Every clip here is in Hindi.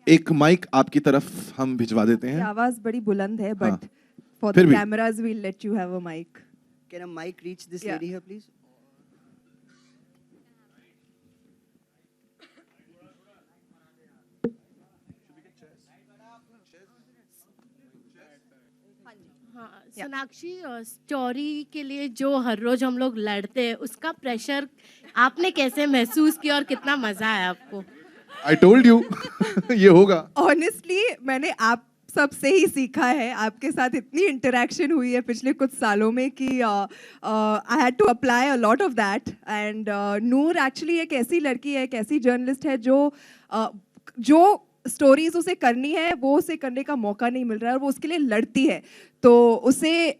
एक माइक आपकी तरफ हम भिजवा देते हैं। आवाज बड़ी बुलंद है, हाँ, but for फिर the भी। cameras we'll let you have a mic. Can a mic reach this Yeah. lady here, please? हाँ, सोनाक्षी स्टोरी के लिए जो हर रोज हम लोग लड़ते हैं उसका प्रेशर आपने कैसे महसूस किया और कितना मजा आया आपको? I told you ये होगा। Honestly, मैंने आप सबसे ही सीखा है। आपके साथ इतनी इंटरेक्शन हुई है पिछले कुछ सालों में कि I had to apply a lot of that. And Noor actually एक ऐसी लड़की है, एक ऐसी जर्नलिस्ट है जो स्टोरीज उसे करनी है, वो उसे करने का मौका नहीं मिल रहा है और वो उसके लिए लड़ती है। तो उसे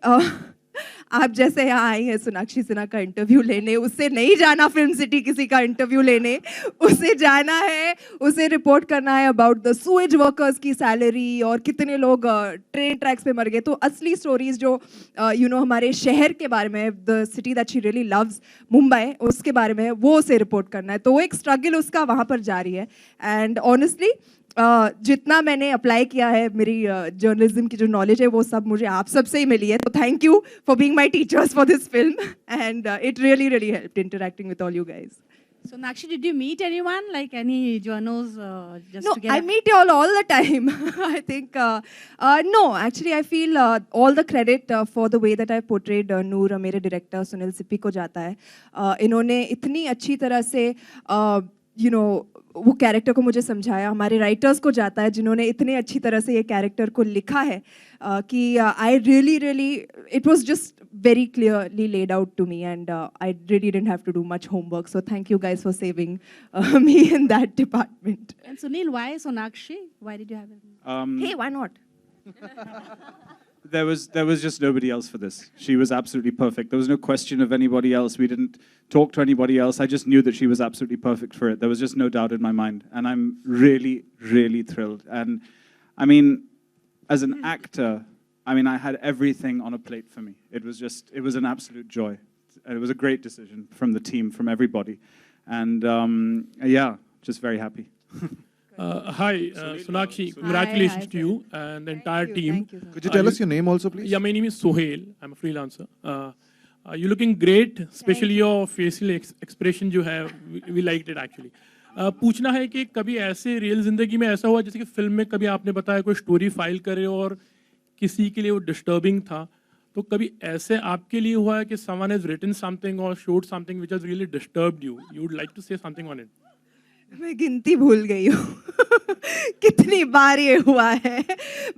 आप जैसे यहाँ आई हैं सोनाक्षी सिन्हा का इंटरव्यू लेने, उससे नहीं जाना फिल्म सिटी किसी का इंटरव्यू लेने, उसे जाना है, उसे रिपोर्ट करना है अबाउट द सुएज वर्कर्स की सैलरी और कितने लोग ट्रेन ट्रैक्स पे मर गए। तो असली स्टोरीज जो हमारे शहर के बारे में, the city that she really loves, Mumbai, उसके बारे में वो उसे रिपोर्ट करना है। तो वो एक स्ट्रगल उसका वहाँ पर जारी है। एंड ऑनेस्टली जितना मैंने अप्लाई किया है, मेरी जर्नलिज्म की जो नॉलेज है वो सब मुझे आप सब से ही मिली है। तो thank you for being my teachers for this film and it really helped interacting with all you guys. Sonakshi, did you meet anyone, like any journos just No, to get I meet you all the time. I think, no, actually I feel all the credit for the way that I portrayed Noor, मेरे director सुनील सिप्पी को जाता है। इन्होंने इतनी अच्छी तरह से वो कैरेक्टर को मुझे समझाया। हमारे राइटर्स को जाता है जिन्होंने इतने अच्छी तरह से ये कैरेक्टर को लिखा है कि I really it was just very clearly laid out to me, and I really didn't have to do much homework. So thank you guys for saving me in that department. And Sunil, why Sonakshi? Why did you have it? Hey, why not? There was just nobody else for this. She was absolutely perfect. There was no question of anybody else. We didn't talk to anybody else. I just knew that she was absolutely perfect for it. There was just no doubt in my mind. And I'm really, really thrilled. And I mean, as an actor, I mean, I had everything on a plate for me. It was an absolute joy. It was a great decision from the team, from everybody. And yeah, just very happy. Hi, Sonakshi. Congratulations to you and the entire team. Thank you, sir. Could you tell us your name also, please? Yeah, my name is Sohail. I'm a freelancer. You're looking great, especially your facial expression जो है, we liked it actually. पूछना है कि कभी ऐसे रियल जिंदगी में ऐसा हुआ जैसे कि फिल्म में कभी आपने बताया कोई स्टोरी फाइल करे और किसी के लिए वो डिस्टर्बिंग था, तो कभी ऐसे आपके लिए हुआ है कि someone has written something or showed something which has really disturbed you? You would like to say something on it? मैं गिनती भूल गई हूँ कितनी बार ये हुआ है,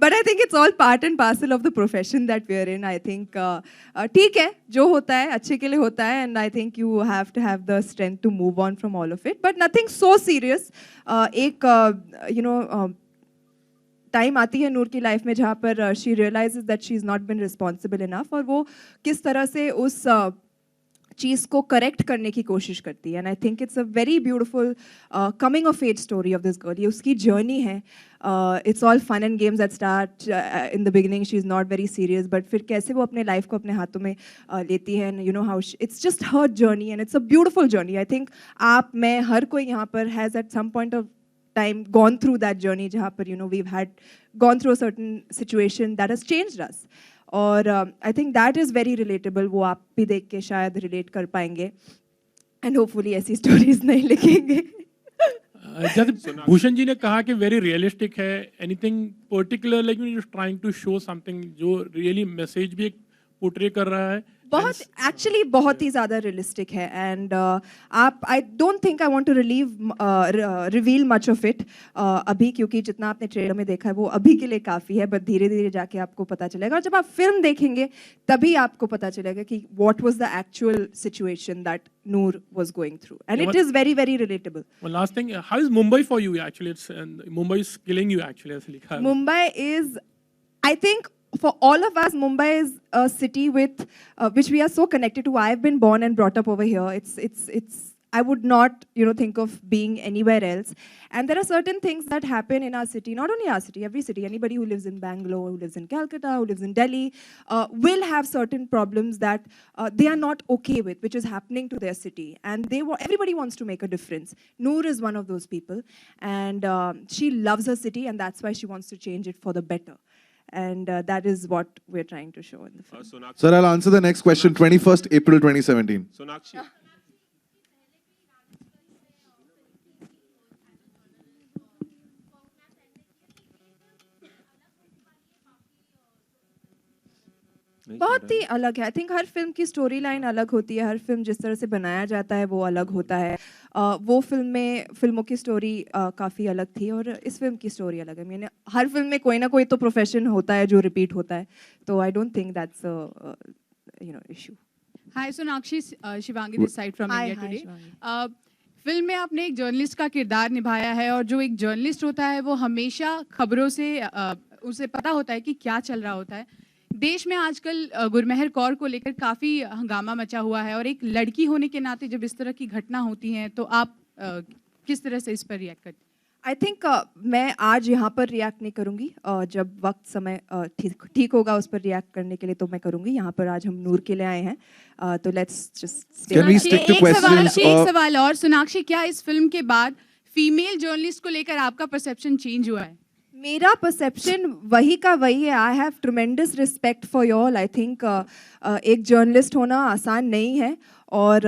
but I think it's all part and parcel of the profession that we are in. I think ठीक है, जो होता है अच्छे के लिए होता है, and I think you have to have the strength to move on from all of it, but nothing so serious. एक टाइम आती है नूर की लाइफ में जहाँ पर she realises that she is not been responsible enough, और वो किस तरह से उस चीज़ को करेक्ट करने की कोशिश करती है। And I think it's a very beautiful coming of age story of this girl. ये उसकी जर्नी है। It's all fun and games that start in the beginning, she is not very serious, but फिर कैसे वो अपने लाइफ को अपने हाथों में लेती है, and you know how it's just her journey and it's a beautiful journey. I think आप, मैं, हर कोई यहाँ पर has at some point of time gone through that journey जहाँ पर we've had gone through a certain situation that has changed us, और I think that is very relatable। वो आप भी देख के शायद relate कर पाएंगे, and hopefully ऐसी stories नहीं लिखेंगे। जैसे भूषण जी ने कहा कि वेरी रियलिस्टिक है, anything particular like just trying to show something जो रियली मैसेज भी एक पोर्ट्रे कर रहा है? बहुत एक्चुअली बहुत ही ज़्यादा रियलिस्टिक है, एंड आप, I don't think I want to reveal much of it अभी, क्योंकि जितना आपने ट्रेलर में देखा है वो अभी के लिए काफ़ी है, बट धीरे धीरे जाके आपको पता चलेगा, और जब आप फिल्म देखेंगे तभी आपको पता चलेगा कि what was the actual situation that Noor was going through, and it is very, very relatable. One last thing, how is Mumbai for you actually? Mumbai is killing you actually, as लिखा है। Mumbai is, I think, for all of us, Mumbai is a city with which we are so connected to. I've been born and brought up over here. It's I would not, think of being anywhere else. And there are certain things that happen in our city, not only our city, every city. Anybody who lives in Bangalore, who lives in Calcutta, who lives in Delhi, will have certain problems that they are not okay with, which is happening to their city. And everybody wants to make a difference. Noor is one of those people. And she loves her city, and that's why she wants to change it for the better. And that is what we're trying to show in the film. Sir, I'll answer the next question. 21st April 2017. Sonakshi बहुत ही अलग है. आई थिंक हर फिल्म की स्टोरी लाइन अलग होती है. हर फिल्म जिस तरह से बनाया जाता है वो अलग होता है. वो फिल्मों की स्टोरी काफ़ी अलग थी और इस फिल्म की स्टोरी अलग है. मैंने हर फिल्म में कोई ना कोई तो प्रोफेशन होता है जो रिपीट होता है. तो आई don't think that's issue. Hi Sonakshi, Shivangi this side from India today. Film में आपने एक जर्नलिस्ट का किरदार निभाया है और जो एक जर्नलिस्ट होता है वो हमेशा खबरों से उसे पता होता है कि क्या चल रहा होता है. देश में आजकल गुरमेहर कौर को लेकर काफ़ी हंगामा मचा हुआ है और एक लड़की होने के नाते जब इस तरह की घटना होती है तो आप किस तरह से इस पर रिएक्ट करते हैं? आई थिंक मैं आज यहाँ पर रिएक्ट नहीं करूँगी. जब वक्त समय ठीक होगा उस पर रिएक्ट करने के लिए तो मैं करूँगी. यहाँ पर आज हम नूर के लिए आए हैं. तो let's just Can we stick to questions? एक सवाल और सोनाक्षी, क्या इस फिल्म के बाद फीमेल जर्नलिस्ट को लेकर आपका परसेप्शन चेंज हुआ है? मेरा परसेप्शन वही का वही है. I have tremendous respect for you all. I think एक जर्नलिस्ट होना आसान नहीं है और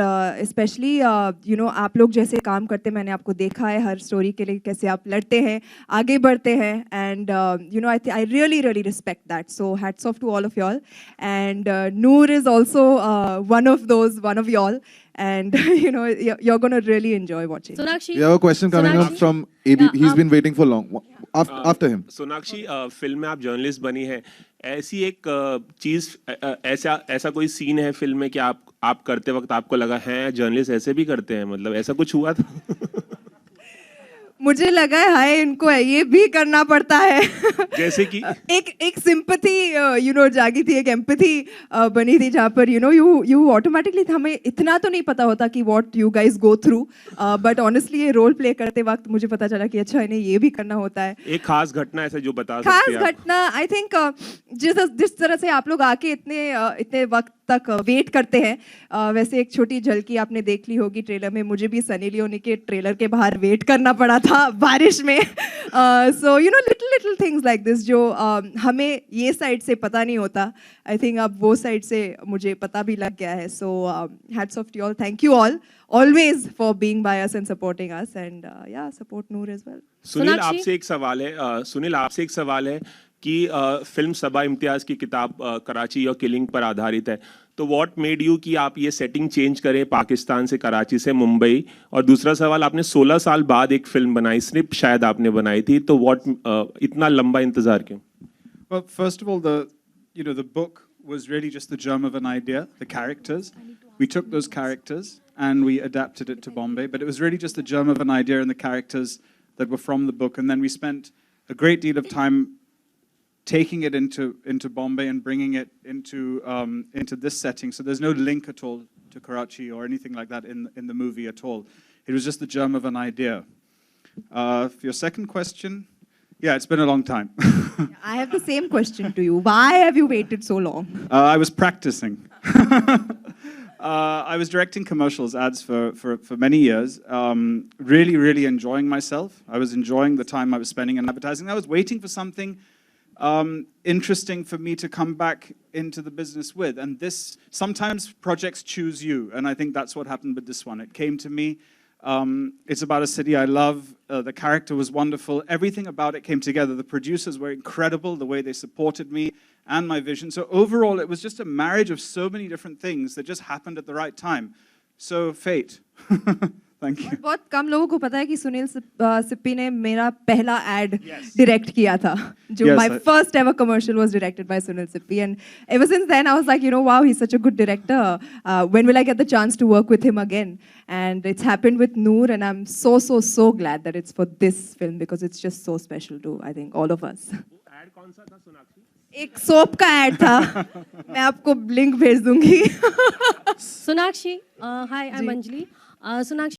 स्पेशली आप लोग जैसे काम करते, मैंने आपको देखा है हर स्टोरी के लिए कैसे आप लड़ते हैं, आगे बढ़ते हैं. And I really respect that. So hats off to all of y'all. And Noor is also one of y'all. And you're going to really enjoy watching. Sonakshi, We have a question coming up from AB. He's been waiting for long. After him. Sonakshi film में आप जर्नलिस्ट बनी है. ऐसी एक चीज ऐसा कोई सीन है फिल्म में कि आप करते वक्त आपको लगा है जर्नलिस्ट ऐसे भी करते हैं, मतलब ऐसा कुछ हुआ था? मुझे लगा है हाय इनको ये भी करना पड़ता है. जैसे कि एक सिंपैथी जागी थी, एक एम्पैथी बनी थी जहाँ पर यू ऑटोमेटिकली, हमें इतना तो नहीं पता होता कि what you guys go through, but honestly ये रोल प्ले करते वक्त मुझे पता चला कि अच्छा इन्हें ये भी करना होता है. एक खास घटना ऐसे जो बता सकते खास हैं आप? घटना आई थिंक जिस तरह से आप लोग आके इतने वक्त तक वेट करते हैं, वैसे एक छोटी झलकी आपने देख ली होगी ट्रेलर में. मुझे भी सनी लियोनी के ट्रेलर के बाहर वेट करना पड़ा था बारिश में. So little things like this जो हमें ये साइड से पता नहीं होता. आई थिंक अब वो साइड से मुझे पता भी लग गया है. So hats off to all. Thank you all always for being by us and supporting us, and support Noor as well. Sunil आपसे एक सवाल है कि फिल्म सबा इम्तियाज की किताब कराची और किलिंग पर आधारित है. तो व्हाट मेड यू कि आप ये सेटिंग चेंज करें पाकिस्तान से, कराची से मुंबई? और दूसरा सवाल, आपने 16 साल बाद एक फिल्म बनाई, स्निप शायद आपने बनाई थी, तो व्हाट इतना लंबा इंतजार क्यों? Well, first of all, the book was really just the germ of an idea, the characters. We took those characters and we adapted it to Bombay, but it was really just the germ of an idea and the characters that were from the book. And then we spent a great deal of time taking it into Bombay and bringing it into this setting. So there's no link at all to Karachi or anything like that in the movie at all. It was just the germ of an idea. For your second question, yeah, it's been a long time. I have the same question to you. Why have you waited so long? I was practicing. I was directing commercials, ads for many years. Really enjoying myself. I was enjoying the time I was spending in advertising. I was waiting for something interesting for me to come back into the business with. And sometimes projects choose you, and I think that's what happened with this one. It came to me. It's about a city I love. The character was wonderful. Everything about it came together. The producers were incredible, the way they supported me and my vision. So overall, it was just a marriage of so many different things that just happened at the right time. So fate. Thank you. बहुत कम लोगों को पता है कि सुनील सिप्पी ने मेरा पहला एड डायरेक्ट किया था. जो my first ever commercial was directed by Sunil Sippi, and ever since then I was like, wow, he's such a good director. When will I get the chance to work with him again? And it's happened with Noor, and I'm so glad that it's for this film because it's just so special to, I think, all of us. Ad कौन सा था सोनाक्षी? एक सोप का एड था. मैं आपको लिंक भेज दूंगी. Sonakshi, hi, I'm Anjali. Sonakshi